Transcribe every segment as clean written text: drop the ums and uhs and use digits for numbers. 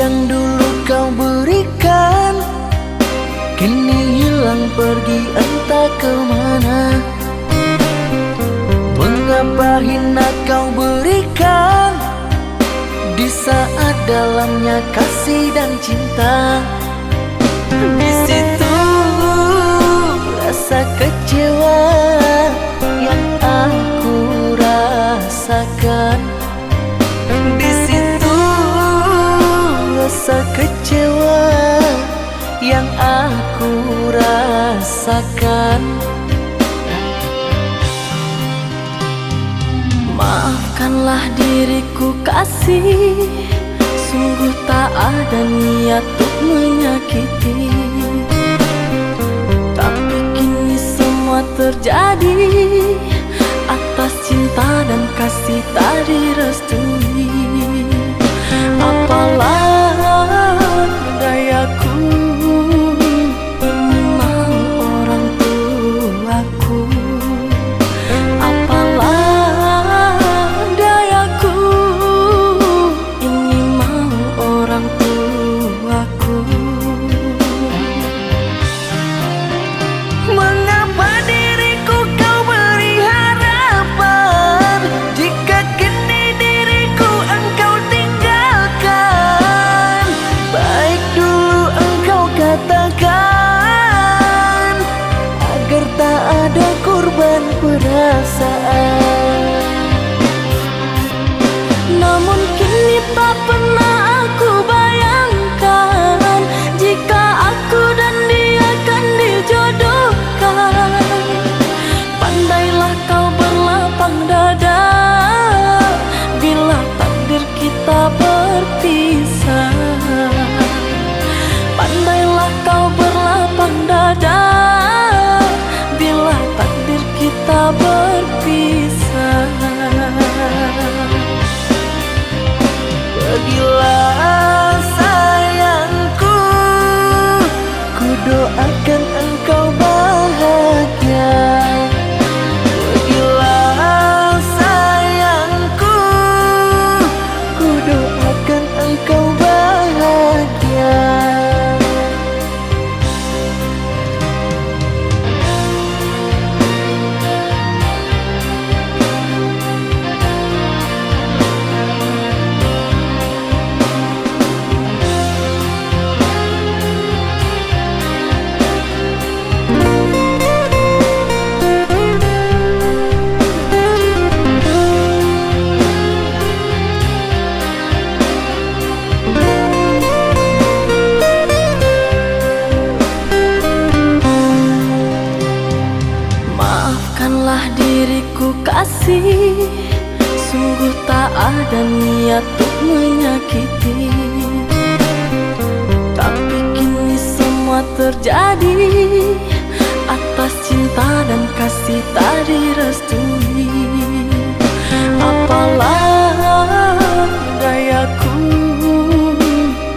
yang dulu kau berikan kini hilang pergi entah kemana. Mengapa hina kau berikan di saat dalamnya kasih dan cinta. Di situ rasa kecewa yang aku rasakan. Di situ rasa kecewa yang aku rasakan. Maafkanlah diriku kasih, sungguh tak ada niat untuk menyakiti. Tapi kini semua terjadi atas cinta dan kasih tak direstui. Apalah dayaku, ini mau orang tuaku. Apalah dayaku, ini mau orang tuaku. Mengapa diriku kau beri harapan jika kini diriku engkau tinggalkan? Baik dulu engkau katakan agar tak ada korban perasaan. Namun kini tak pernah aku bayangkan jika aku dan dia akan dijodohkan. Pandailah kau berlapang dada bila takdir kita berpisah. Pandailah kau berlapang dada bila takdir kita berpisah. Pergilah sayangku, ku doakan engkau bahagia. Pergilah sayangku, ku doakan engkau bahagia. Maafkanlah diriku kasih, sungguh tak ada niat untuk menyakiti. Tapi kini semua terjadi atas cinta dan kasih tak direstui. Apalah dayaku,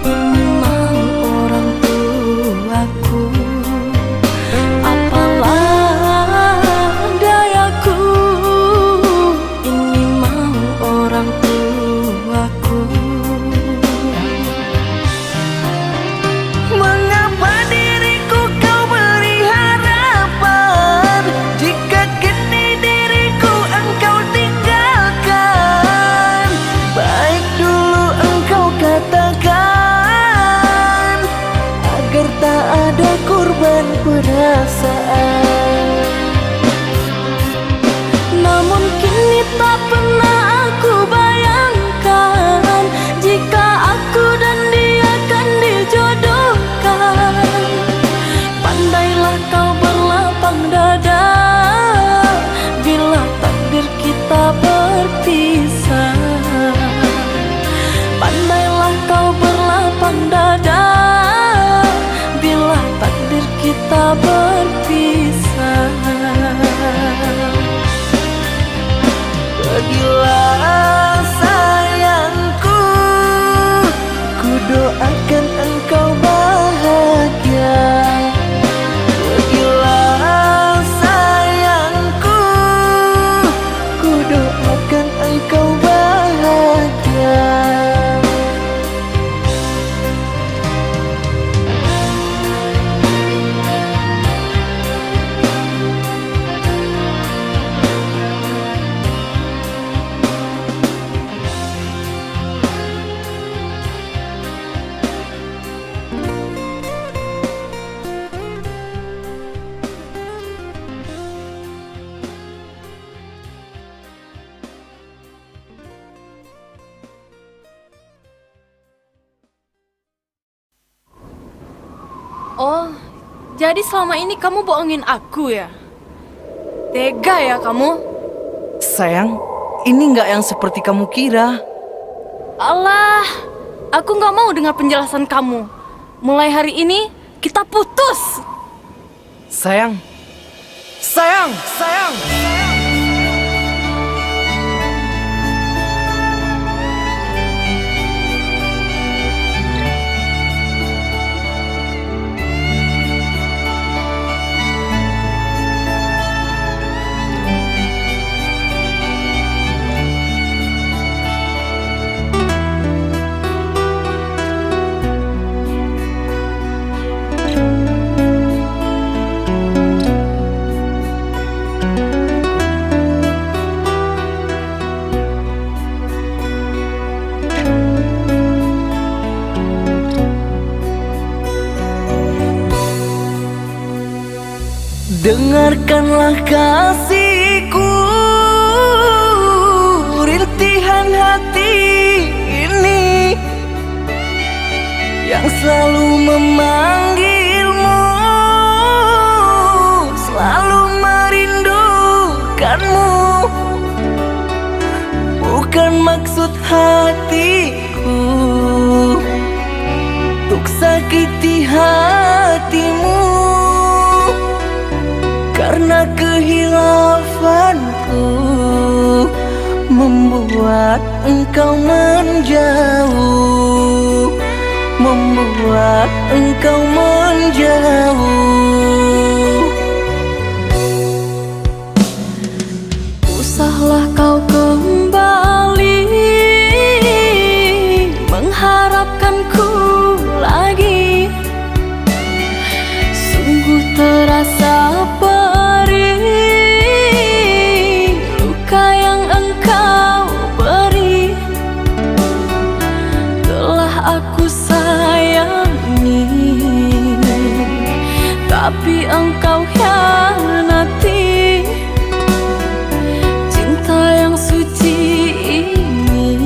ini mau orang tuaku. Apalah dayaku, ini mau orang tuaku. Mengapa diriku kau beri harapan jika kini diriku engkau tinggalkan? Baik dulu engkau katakan agar tak ada korban perasaan. Namun kini tak pernah aku bayangkan jika aku dan dia akan dijodohkan. Pandailah kau berlapang dada bila takdir kita berpisah. Pandailah kau berlapang dada bila takdir kita berpisah. Oh, jadi selama ini kamu bohongin aku ya? Tega ya kamu? Sayang, ini nggak yang seperti kamu kira. Alah, aku nggak mau dengar penjelasan kamu. Mulai hari ini, kita putus. Sayang, sayang, sayang. Dengarkanlah kasihku, rintihan hati ini yang selalu memanggilmu, selalu merindukanmu. Bukan maksud hatiku untuk sakiti hatimu, karena kehilafanku membuat engkau menjauh, membuat engkau menjauh. Usahlah kau kembali mengharapkanku lagi. Sungguh terasa perih luka yang engkau beri. Telah aku sayangi, tapi engkau hianati. Cinta yang suci ini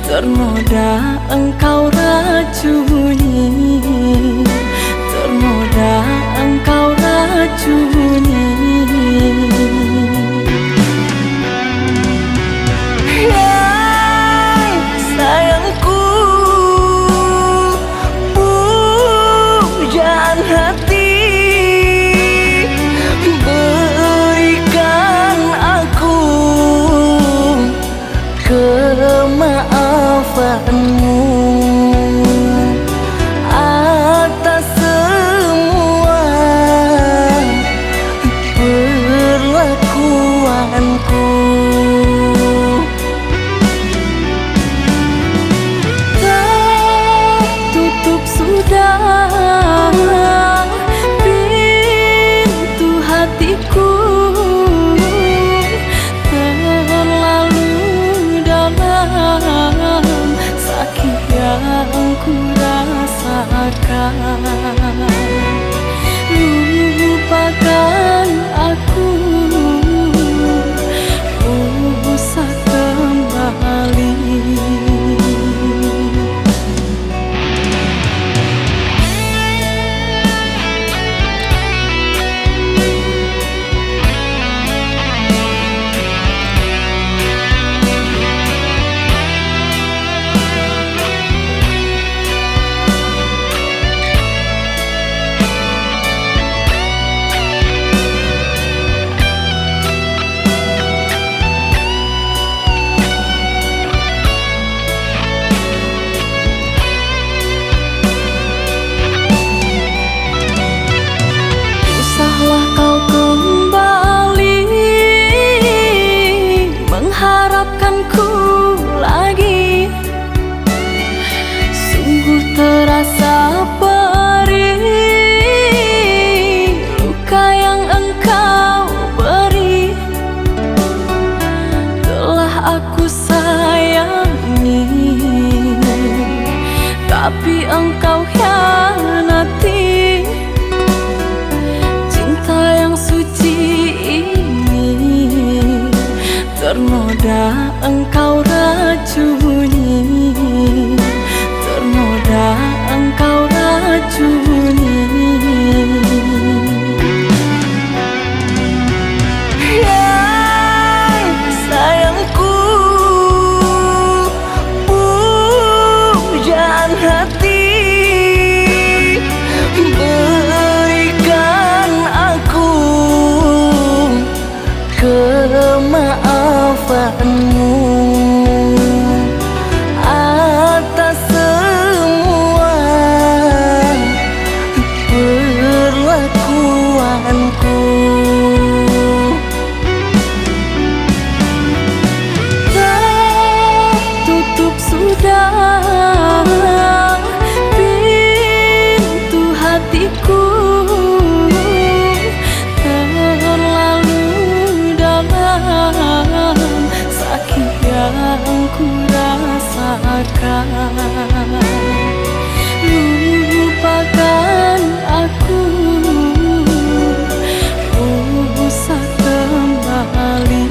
ternoda engkau racuni, ternoda engkau racuni. Sayangku, pujaan hati, berikan aku kemaafanmu atas semua perlakuanku. Tertutup sudah pintu hatiku, terlalu dalam sakit yang ku rasakan. Lupakan aku, usah kembali. Usahlah kau kembali mengharapkanku lagi. Sungguh terasa perih luka yang engkau beri. Telah aku sayangi, tapi engkau hianati. Cinta yang suci ini ternoda engkau racuni, ternoda engkau racuni. rasakan. Lupakan aku, usah kembali.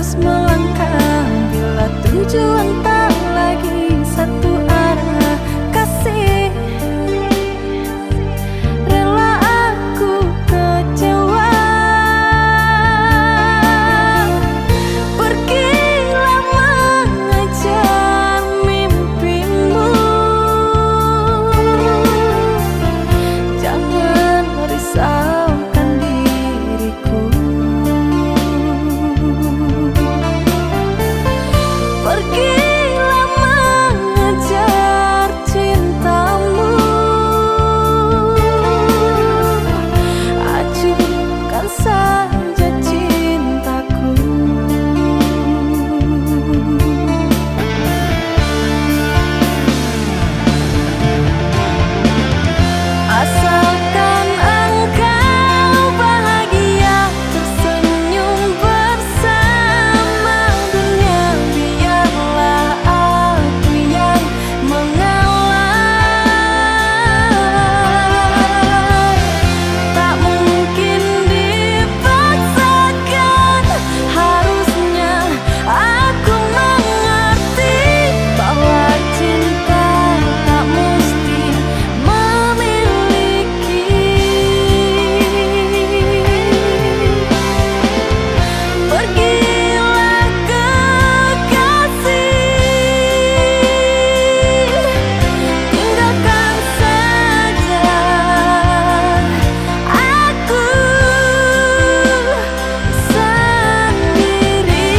terus melangkah bila tujuan tak lagi satu arah. Kasih rela aku kecewa. Pergilah mengejar mimpimu, jangan risaukan diriku. Pergilah mengejar cintamu, acuhkan saja cintaku. Asalkan engkau bahagia, tersenyum bersama dunia, biarlah aku yang mengalah. Tak mungkin dipaksakan, harusnya aku mengerti bahwa cinta tak mesti memiliki. Pergilah kekasih, tinggalkan saja aku sendiri.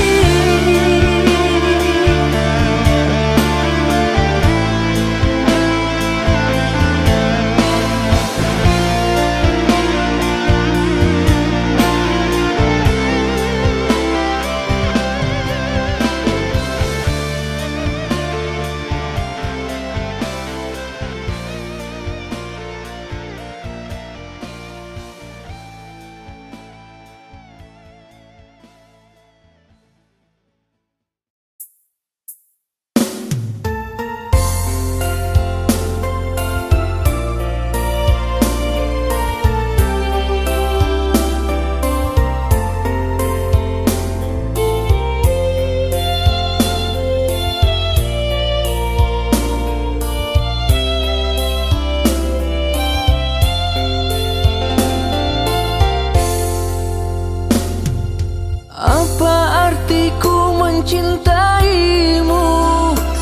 Apa artiku mencintaimu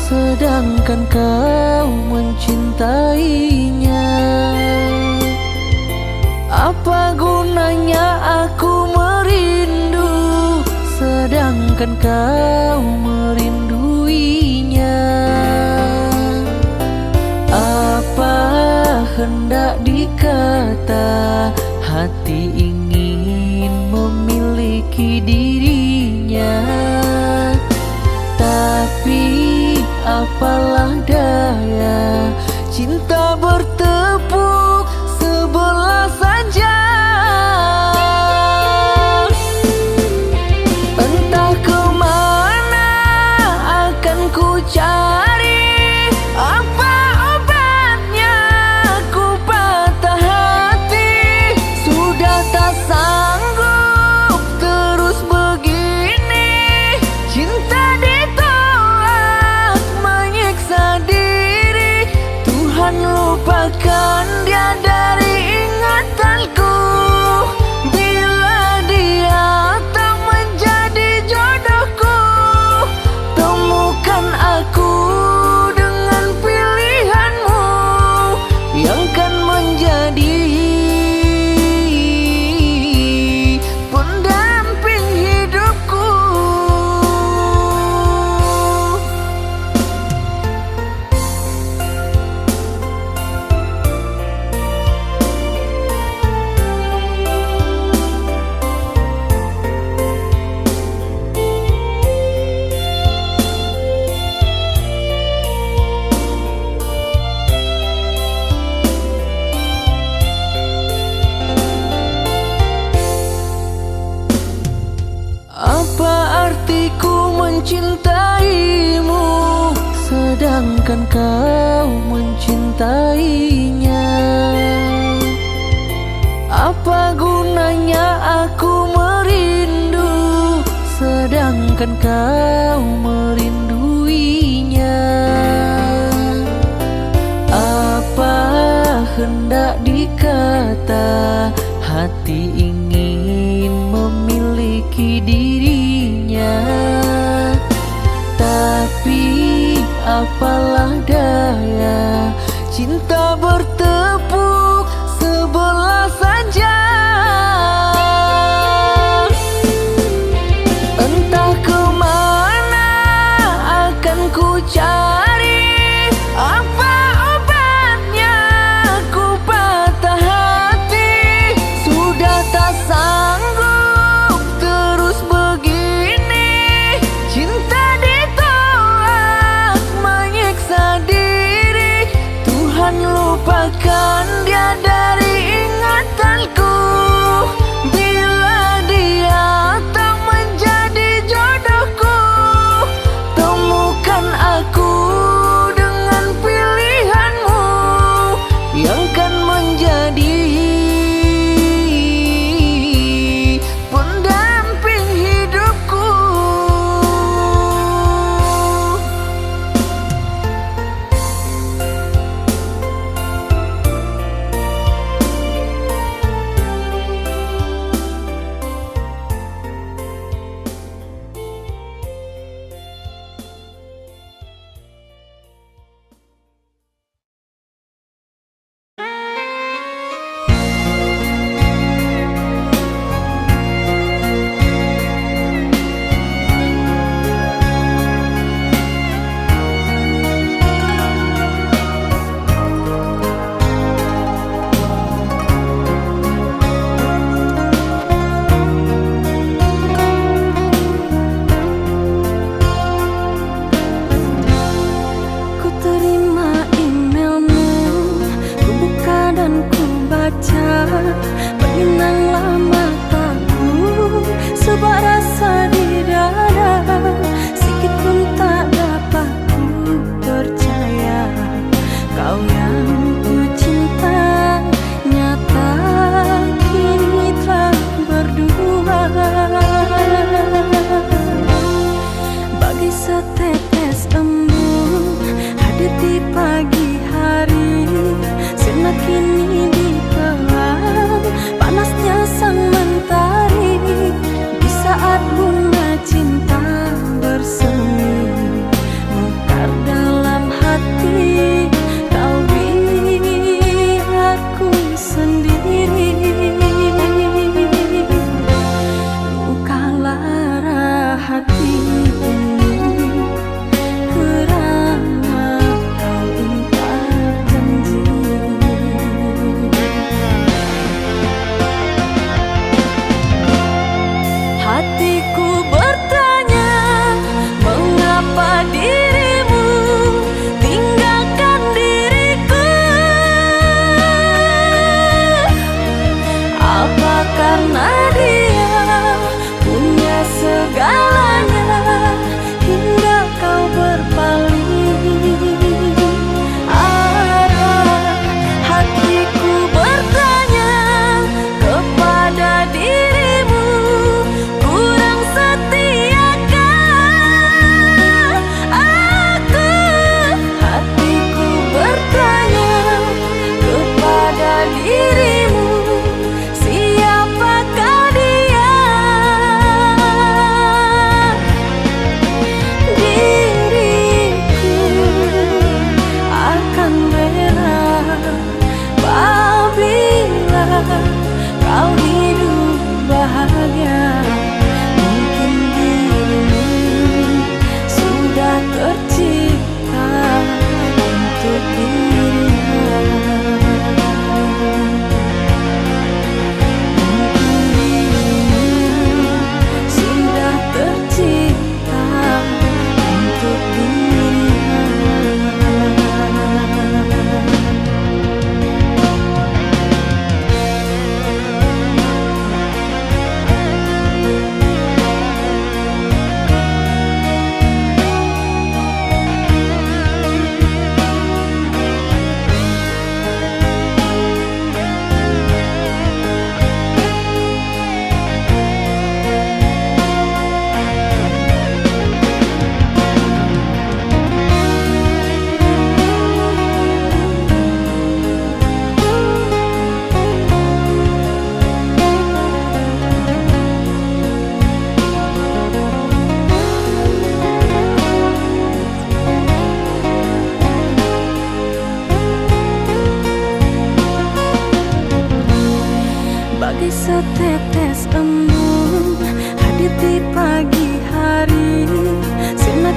sedangkan kau mencintainya? Apa gunanya aku merindu sedangkan kau merinduinya? Apa hendak dikata hati ingin memiliki dirinya, tapi apalah daya, cinta bertepuk sebelah saja. Entah kemana akan ku cari, apa obatnya ku patah hati. Sudah tak sanggup terus begini, cinta ditolak menyiksa diri. Tuhan lupakan dia dari ingatanku, bila dia tak menjadi jodohku. Temukan aku dengan pilihanmu yang kan menjadi pendamping hidupku. Apa artiku mencintaimu sedangkan kau mencintainya? Apa gunanya aku merindu sedang kan kau merinduinya. Apa hendak dikata, hati ingin memiliki dirinya. Tapi apalah daya, cinta bertepuk sebelah saja. Entah kemana akan ku cari, apa obatnya ku patah hati. Sudah tak sanggup terus begini, cinta ditolak menyiksa diri. Tuhan lupakan dia dari ingatan.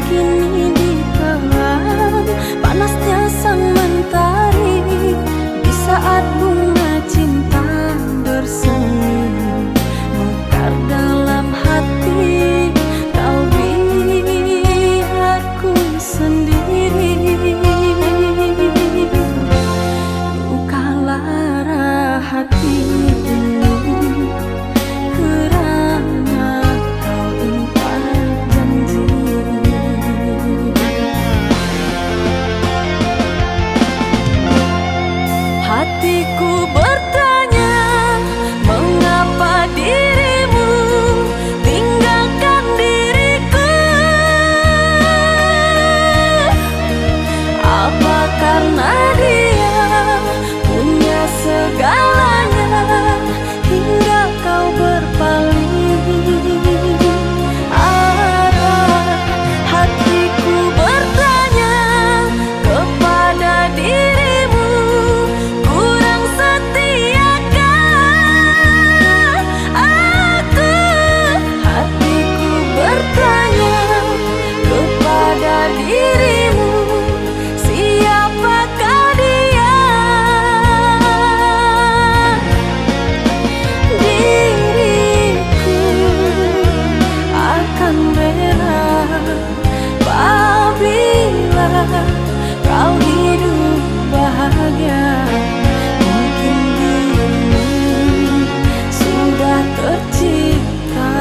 kini ditelan panasnya sang mentari. Di saat bunga cinta bersemi mekar dalam hati, kau biarku sendiri. Luka lara hati kerana kau ingkar janji. Hatiku bertanya, mengapa dirimu tinggalkan diriku? Apa karena dia punya segalanya hingga kau berpaling arah? Hatiku bertanya kepada dirimu, kurang setiakah aku? Hatiku bertanya kepada dirimu, siapakah dia? Diriku akan merah apabila kau hidup bahagia. Mungkin dirimu sudah tercipta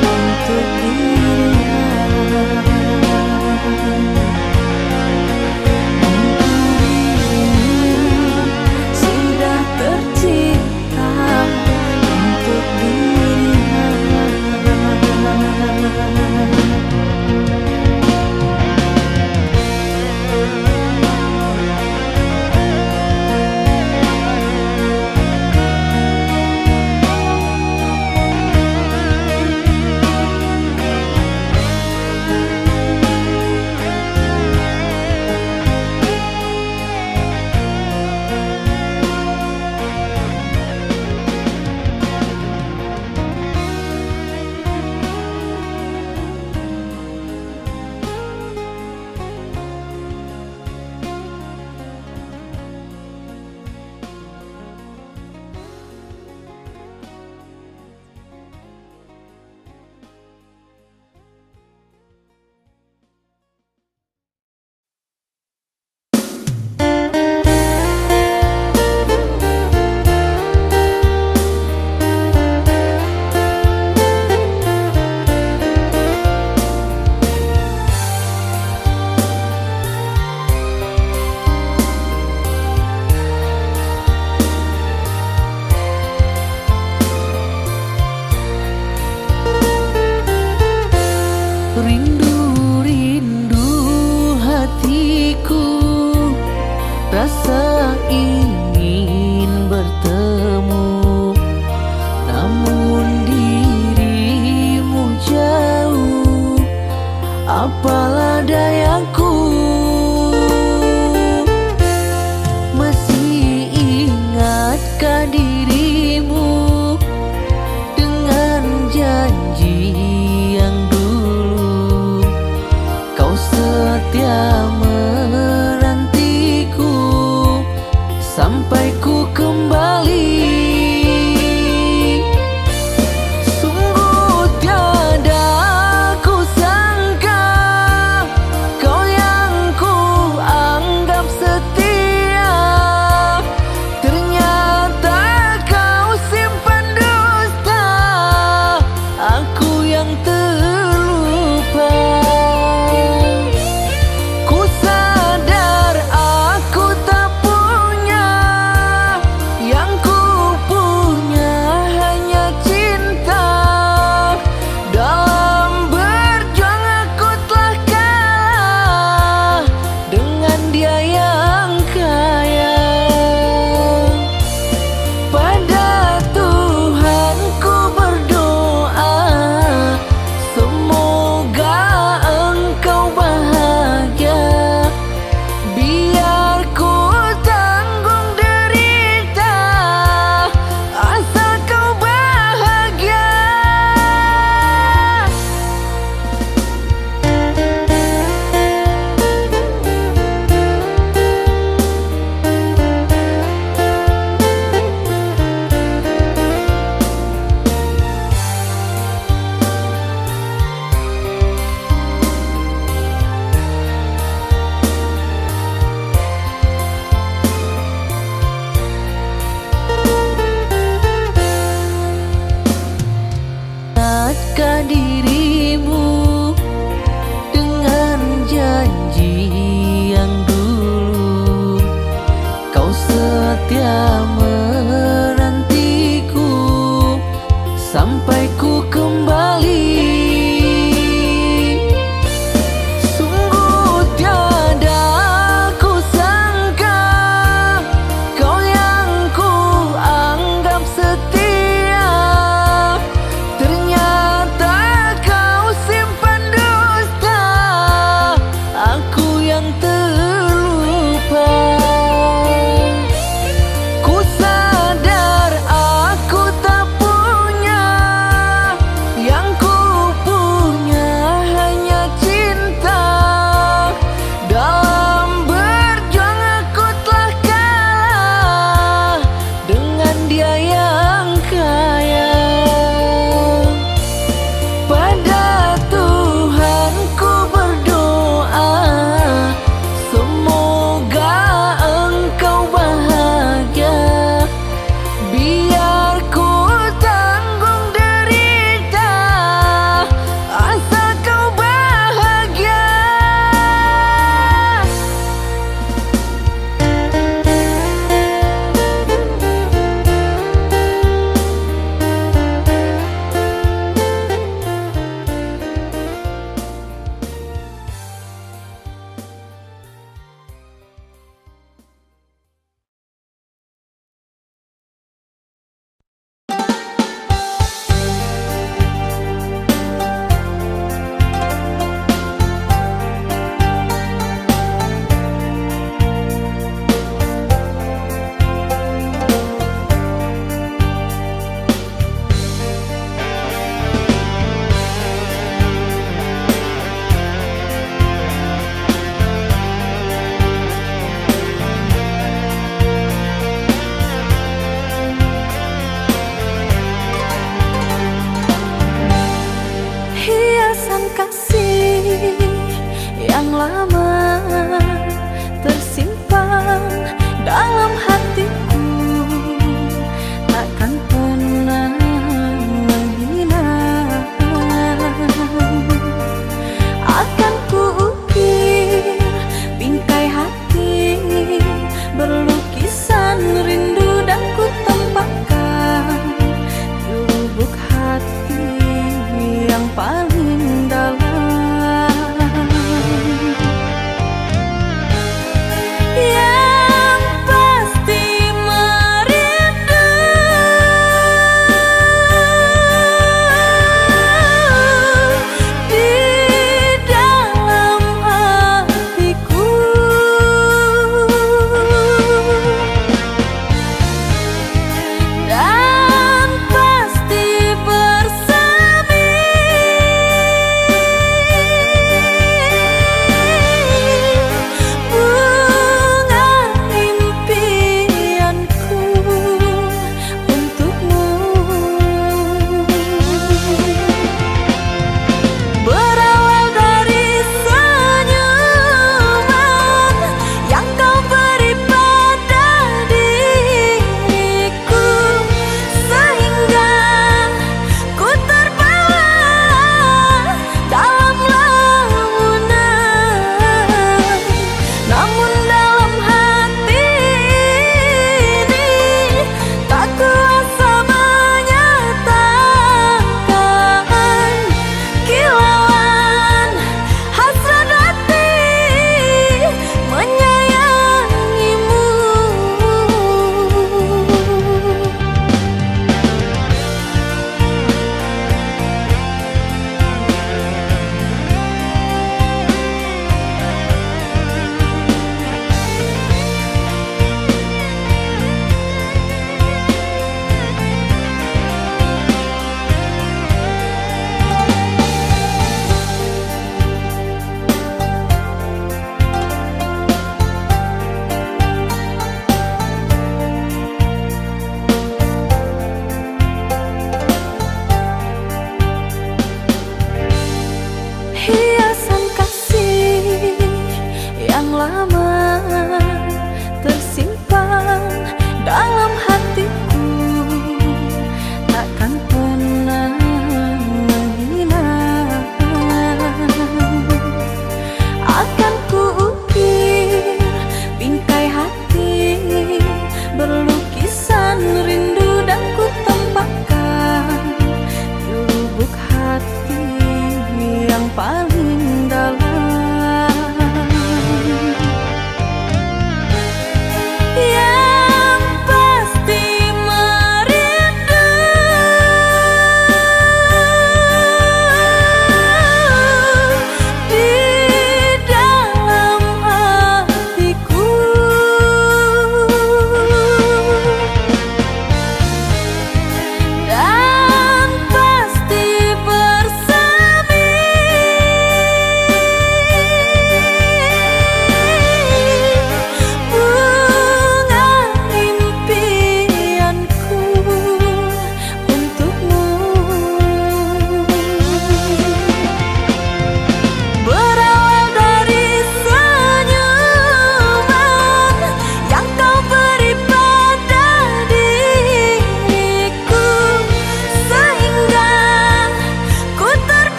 untuk dirinya. Sudah tercipta untuk dirinya. Rindu-rindu hatiku, rasa ingin bertemu, namun dirimu jauh. Apalah dayaku, masih ingatkah dirimu dengan janji yang dulu kau setia menantiku sampai ku kembali. Sungguh tiada ku sangka kau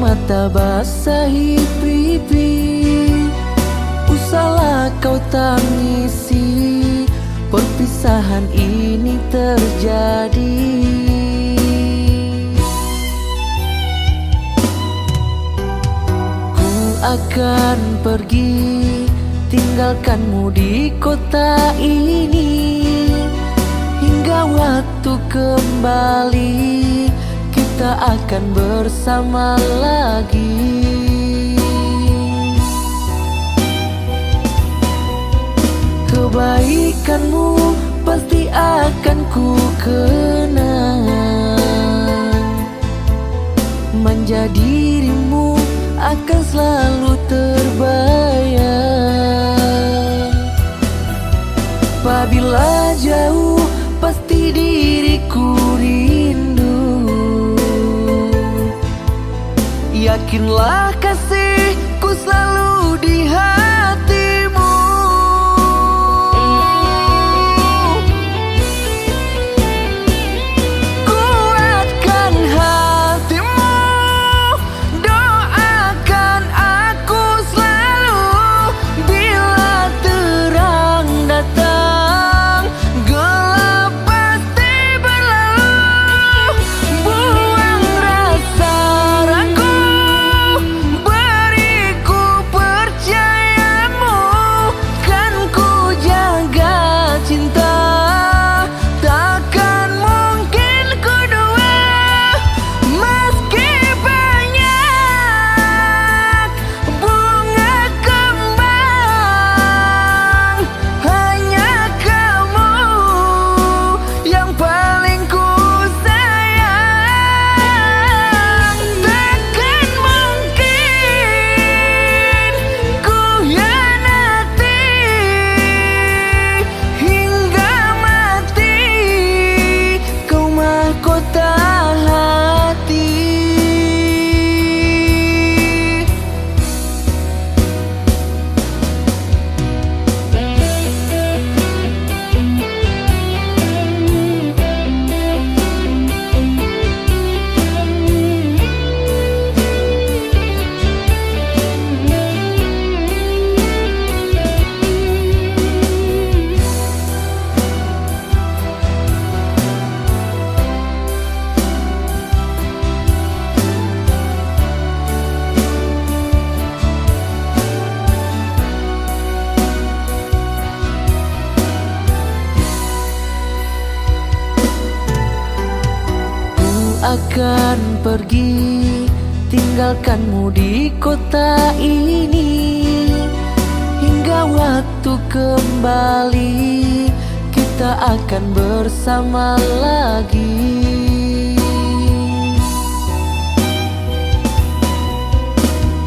mata basahi pipi, usahlah kau tangisi, perpisahan ini terjadi. Ku akan pergi, tinggalkanmu di kota ini, hingga waktu kembali kita akan bersama lagi. Kebaikanmu pasti akan ku kenang, manja dirimu akan selalu terbayang. Apabila jauh pasti diriku rindu, yakinlah kasihku selalu di hatimu. Kuatkan hatimu, doakan aku selalu. Bila terang datang, gelap pasti berlalu. Buang rasa ragu, beriku percayamu, kan ku jaga cinta. Takkan mungkin kedua, meski banyak bunga kembang, hanya kamu yang paling ku sayang. Takkan mungkin ku hianati, hingga mati kau mahkota hati. Akan pergi, tinggalkanmu di kota ini, hingga waktu kembali kita akan bersama lagi.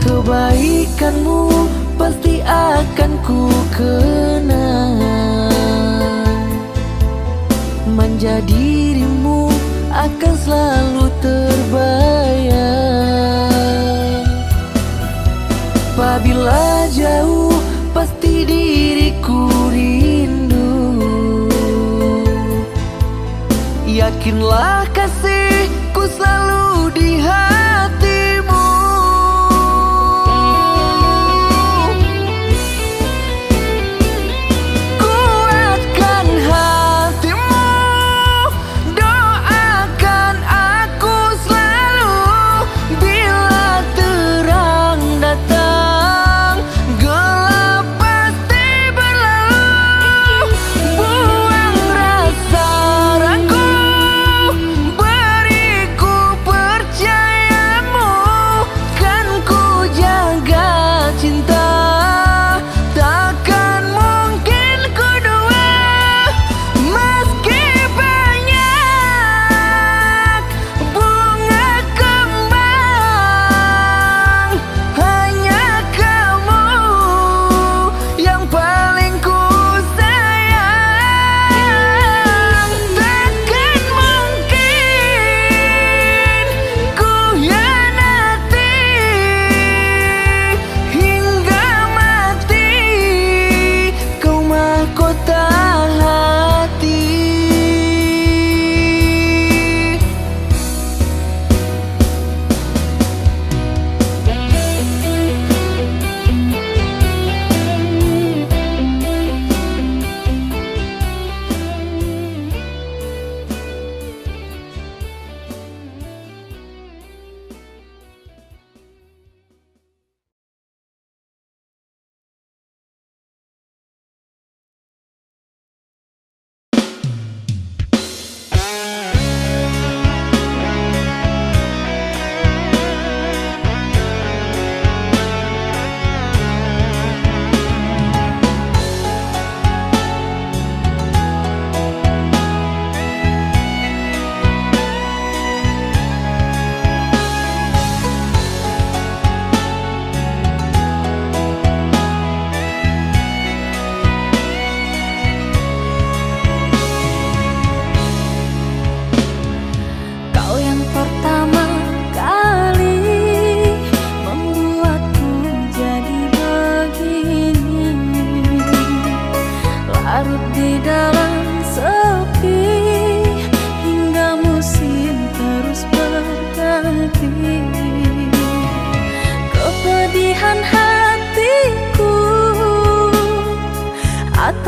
Kebaikanmu pasti akan ku kenang, manja dirimu akan selalu terbayang. Apabila jauh pasti diriku rindu, yakinlah kasihku selalu di hatimu. Kuatkan hatimu, doakan aku selalu. Bila terang datang, gelap pasti berlalu. Buang rasa ragu,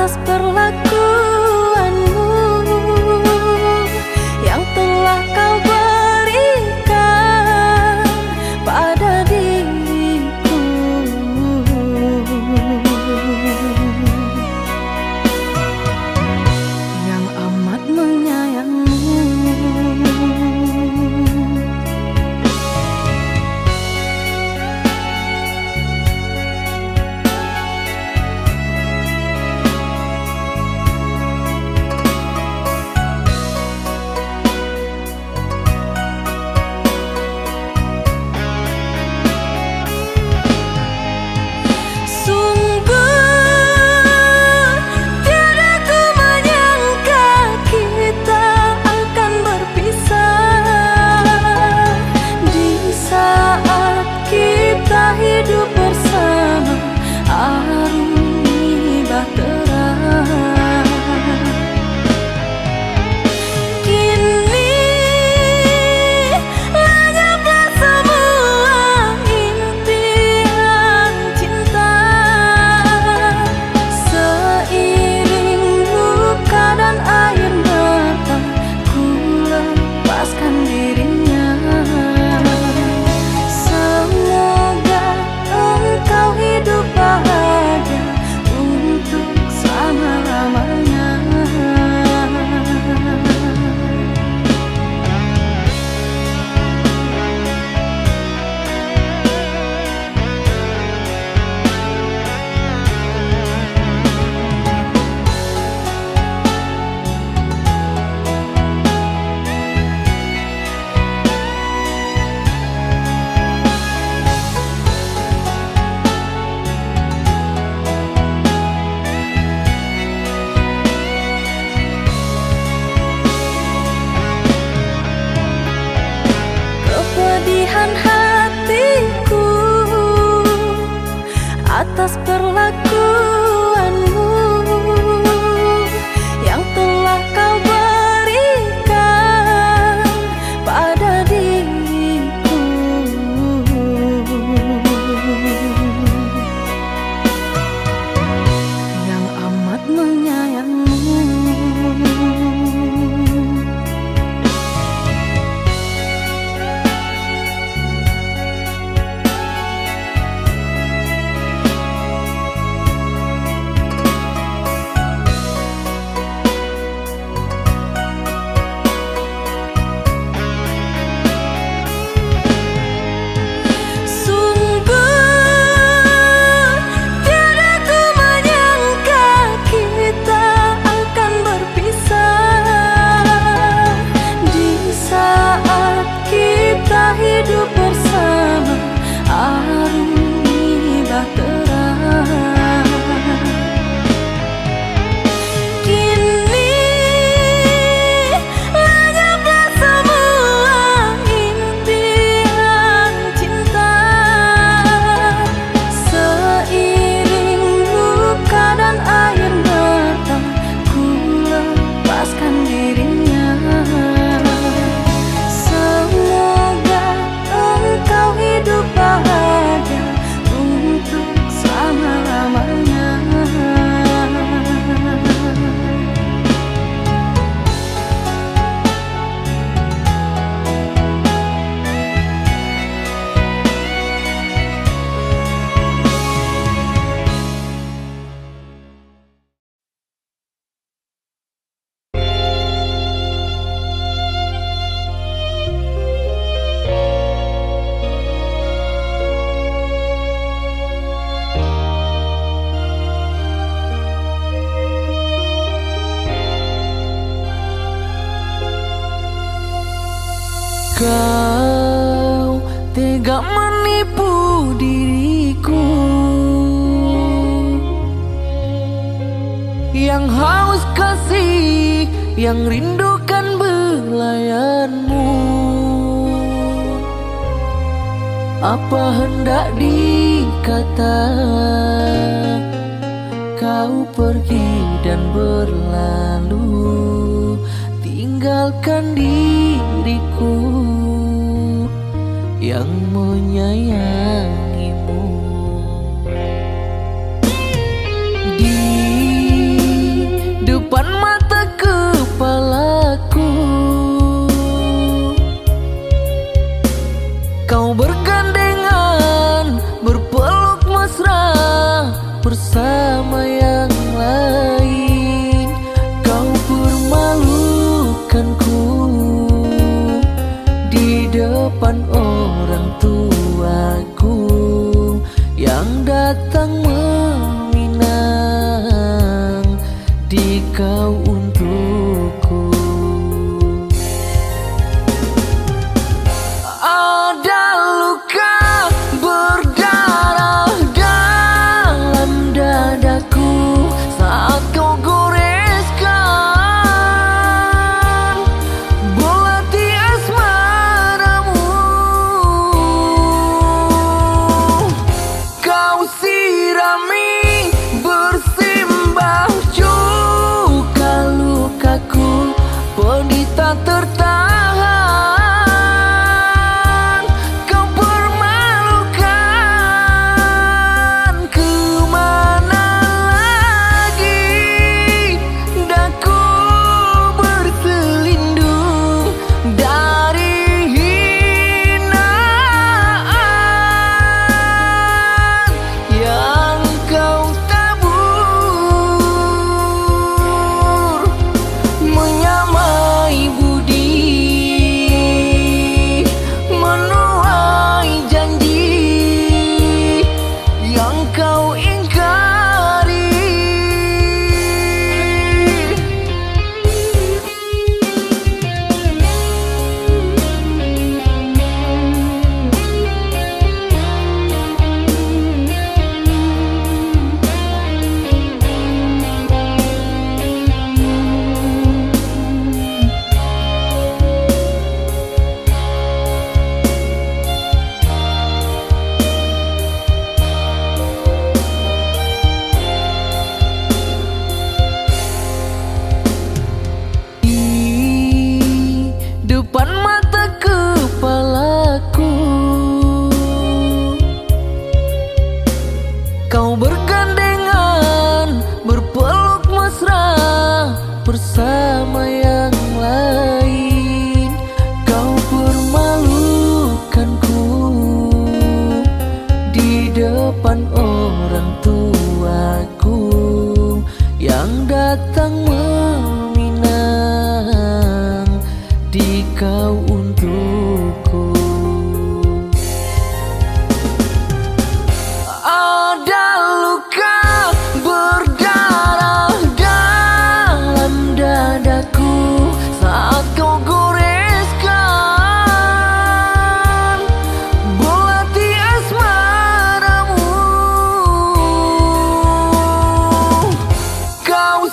atas perlakuanmu yang telah kau berikan pada diriku. Yang amat menyayangmu. Hidup bersama arungi bahtera. Kini lenyaplah semua impian cinta. Seiring luka dan air mata, ku lepaskan dirinya. Kau hidup bahagia untuk selama-lamanya. Kepedihan hatiku atas perlakuanmu yang telah kau berikan pada diriku. Yang amat menyayangmu. Hidup bersama arungi bahtera. Kini lenyaplah semua impian cinta. Seiring luka dan air mata, ku lepaskan dirinya. Kau hidup bahagia untuk selama-lamanya. Kau tega menipu diriku yang haus kasih, yang rindukan belayanmu. Apa hendak dikata, kau pergi dan berlalu, tinggalkan diriku yang menyayangimu. Di hadapan orang tuaku yang datang meminang di kau untukku. Ada luka berdarah dalam dadaku saat kau goreskan belati asmaramu. Kau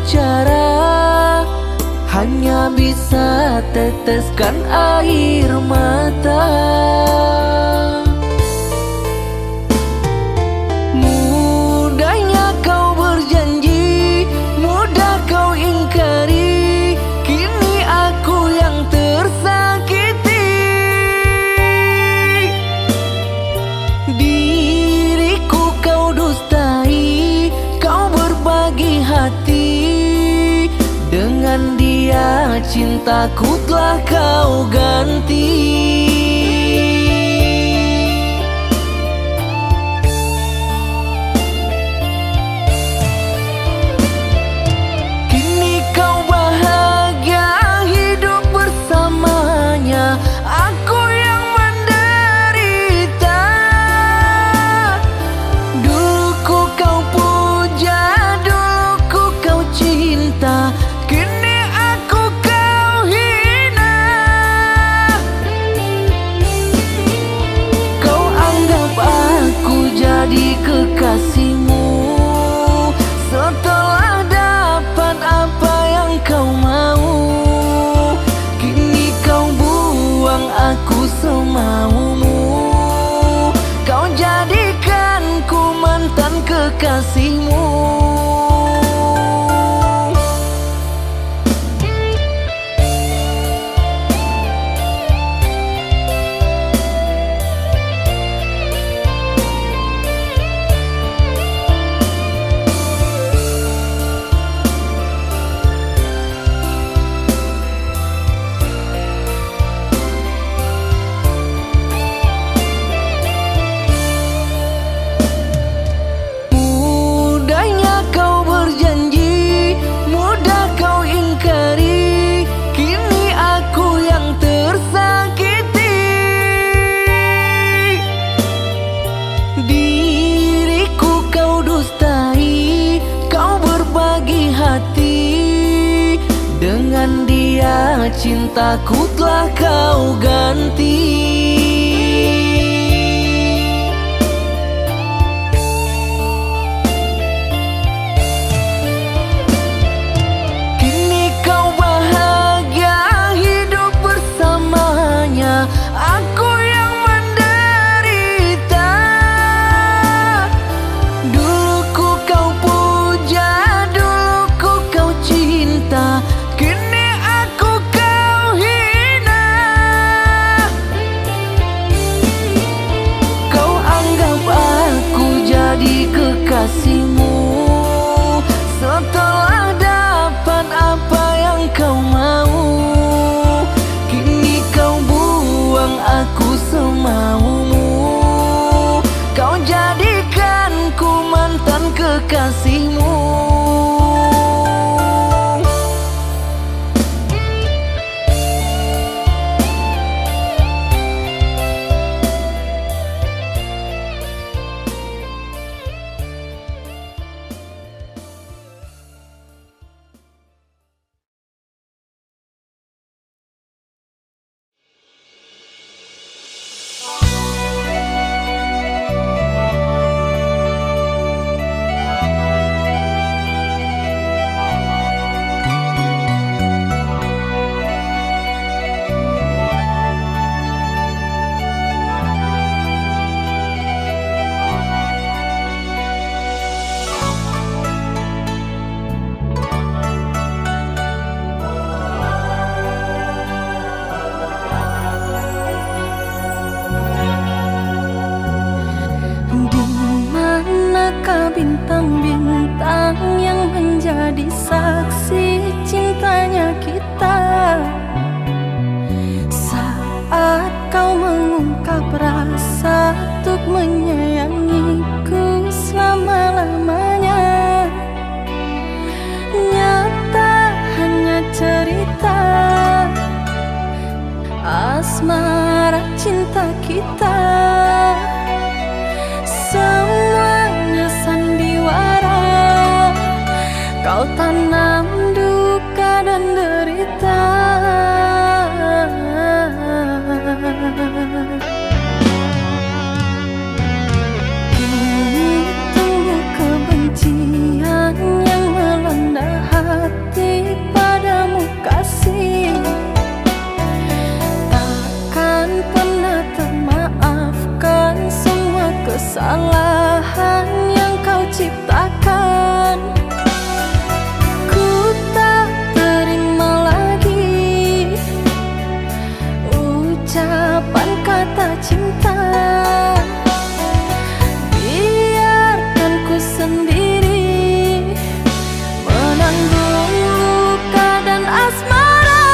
bicara, hanya bisa teteskan air mata. Mudahnya kau berjanji, mudah kau ingkari, kini aku yang tersakiti. Diriku kau dustai, kau berbagi hati. Dengan dia cintaku telah kau ganti. Kini kau bahagia hidup bersamanya, aku yang menderita. Dulu kau puja, dulu kau cinta, kini aku kau hina. Kau anggap aku jadi kekasihmu, setelah dapat apa yang kau mau. Kini kau buang aku semaumu, kau jadikanku mantan kekasihmu. Mudahnya kau berjanji, mudah kau ingkari, kini aku yang tersakiti. Diriku kau dustai, kau berbagi hati. Dengan dia cintaku telah kau ganti. Kini kau bahagia hidup bersamanya, aku yang menderita. Dulu kau puja, dulu kau cinta, kini aku kau hina. Kau anggap aku jadi kekasihmu, setelah dapat apa yang kau mau. Kini kau buang aku semaumu, kau jadikanku mantan kekasihmu. Bintang-bintang yang menjadi saksi cintanya kita, saat kau mengungkap rasa untuk menyayangiku selama-lamanya. Nyata hanya cerita asmara cinta kita, semuanya sandiwara. Kau tanam duka dan derita. Kini tumbuh kebencian yang melanda hati. kesalahan yang kau ciptakan. Ku tak terima lagi ucapan kata cinta. Biarkan ku sendiri menanggung luka dan asmara.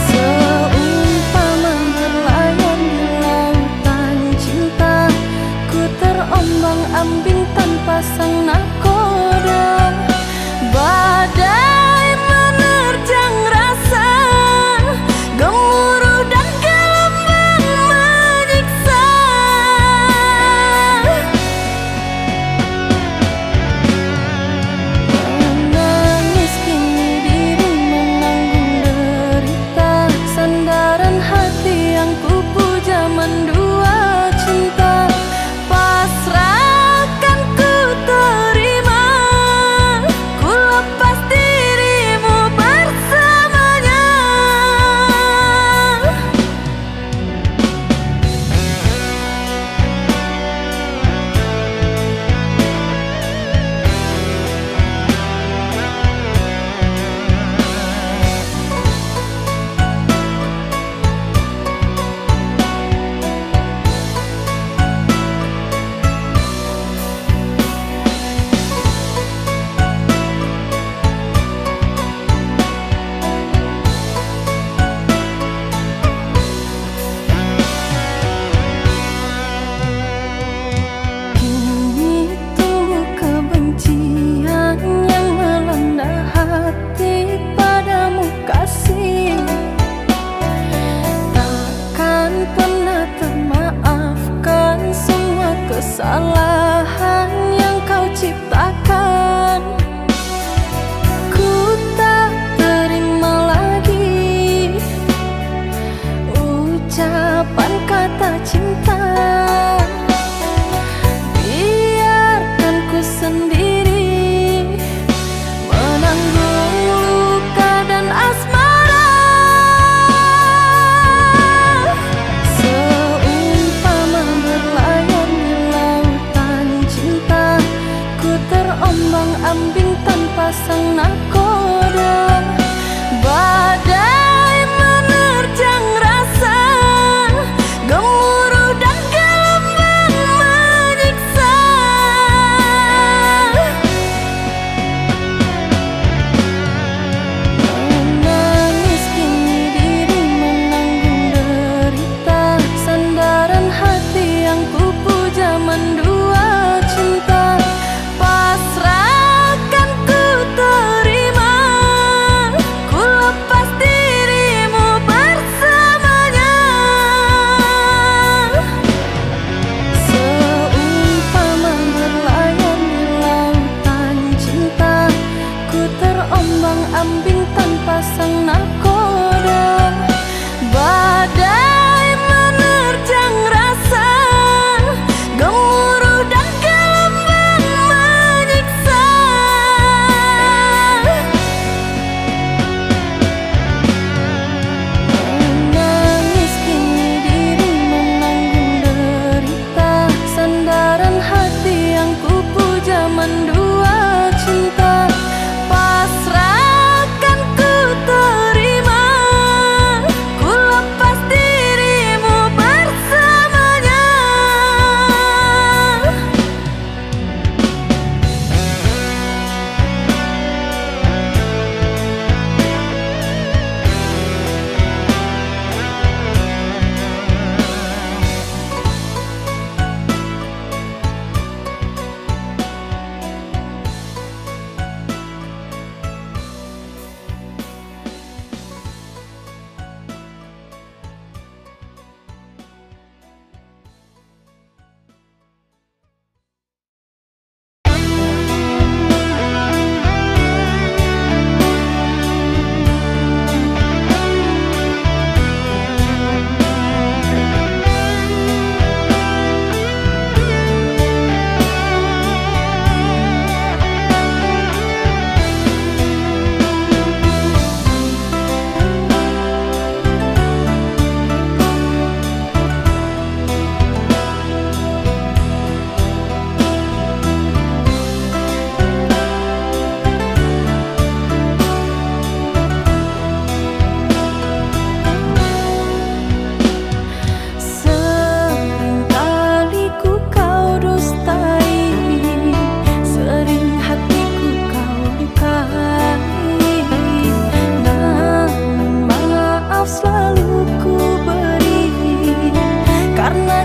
Seumpama berlayar di lautan,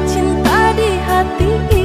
cinta di hati